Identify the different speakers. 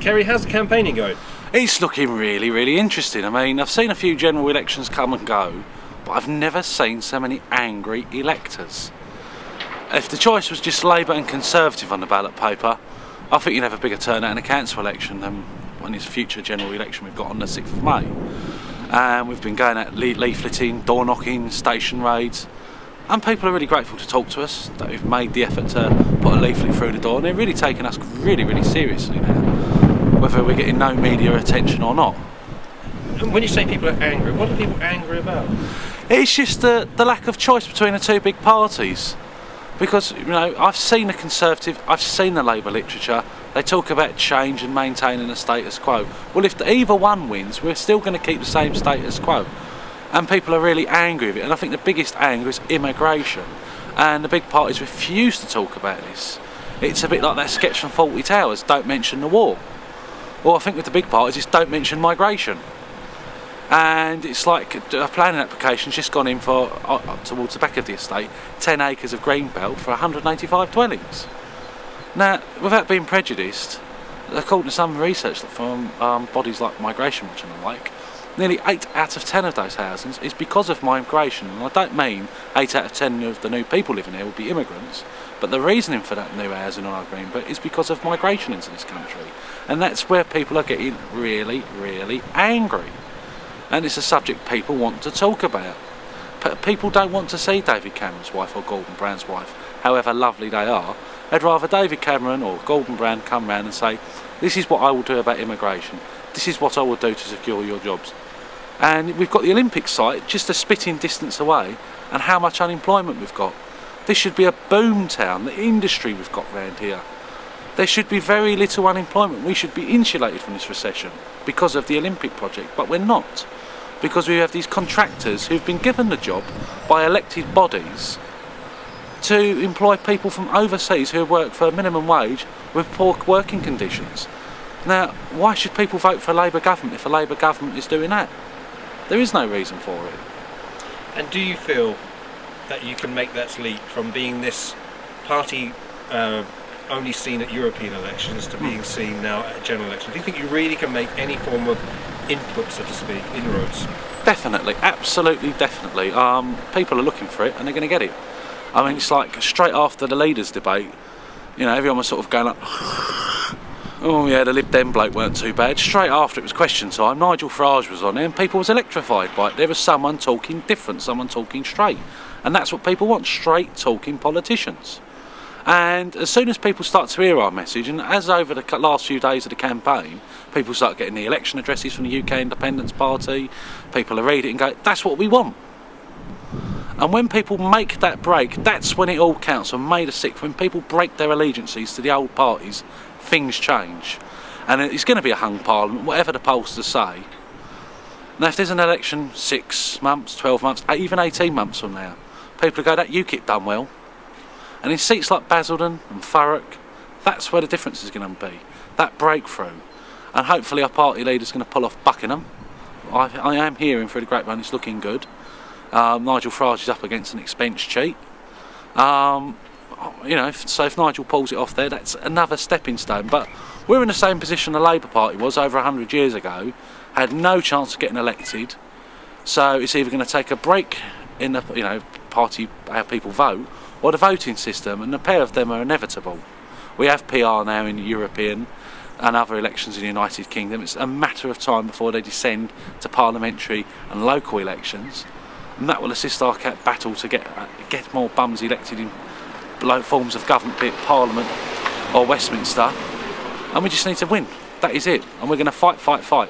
Speaker 1: Kerry, how's the campaigning going?
Speaker 2: It's looking really, really interesting. I mean, I've seen a few general elections come and go, but I've never seen so many angry electors. If the choice was just Labour and Conservative on the ballot paper, I think you'd have a bigger turnout in a council election than on this future general election we've got on the 6th of May. And we've been going out leafleting, door knocking, station raids, and people are really grateful to talk to us, that we've made the effort to put a leaflet through the door, and they're really taking us really, really seriously now, whether we're getting no media attention or not.
Speaker 1: And when you say people are angry, what are people angry about?
Speaker 2: It's just the lack of choice between the two big parties. Because, you know, I've seen the Conservative, I've seen the Labour literature, they talk about change and maintaining the status quo. Well, if either one wins, we're still going to keep the same status quo. And people are really angry with it, and I think the biggest anger is immigration. And the big parties refuse to talk about this. It's a bit like that sketch from Fawlty Towers, don't mention the war. Or I think with the big parties, it's don't mention migration. And it's like a planning application's just gone in for, towards the back of the estate, 10 acres of green belt for 185 dwellings. Now, without being prejudiced, according to some research from bodies like Migration Watch and the like, nearly 8 out of 10 of those housings is because of migration. And I don't mean 8 out of 10 of the new people living here will be immigrants, but the reasoning for that new housing on our green belt is because of migration into this country. And that's where people are getting really, really angry. And it's a subject people want to talk about. People don't want to see David Cameron's wife or Gordon Brown's wife, however lovely they are. They'd rather David Cameron or Gordon Brown come round and say, this is what I will do about immigration, this is what I will do to secure your jobs. And we've got the Olympic site just a spitting distance away, and how much unemployment we've got. This should be a boom town, the industry we've got round here. There should be very little unemployment. We should be insulated from this recession because of the Olympic project, but we're not. Because we have these contractors who've been given the job by elected bodies to employ people from overseas who work for a minimum wage with poor working conditions. Now, why should people vote for a Labour government if a Labour government is doing that? There is no reason for it.
Speaker 1: And do you feel that you can make that leap from being this party only seen at European elections to being seen now at general elections? Do you think you really can make any form of input, so to speak, inroads?
Speaker 2: Definitely, absolutely, definitely. People are looking for it and they're going to get it. I mean, it's like straight after the leaders' debate, you know, everyone was sort of going like, oh yeah, the Lib Dem bloke weren't too bad. Straight after it was question time, Nigel Farage was on there and people was electrified by it. There was someone talking different, someone talking straight. And that's what people want, straight talking politicians. And as soon as people start to hear our message, and as over the last few days of the campaign, people start getting the election addresses from the UK Independence Party, people are reading it and go, that's what we want. And when people make that break, that's when it all counts. On May the 6th, when people break their allegiances to the old parties, things change. And it's going to be a hung parliament, whatever the pollsters say. Now if there's an election 6 months, 12 months, even 18 months from now, people go, that UKIP done well. And in seats like Basildon and Thurrock, that's where the difference is going to be. That breakthrough. And hopefully our party leader's going to pull off Buckingham. I am hearing through the grapevine it's looking good. Nigel Farage is up against an expense cheat. You know, so if Nigel pulls it off there, that's another stepping stone. But we're in the same position the Labour Party was over 100 years ago. Had no chance of getting elected. So it's either going to take a break in the, you know, party, how people vote, or the voting system, and the pair of them are inevitable. We have PR now in European and other elections in the United Kingdom. It's a matter of time before they descend to parliamentary and local elections, and that will assist our battle to get more bums elected in low forms of government, be it Parliament or Westminster, and we just need to win. That is it, and we're going to fight, fight, fight.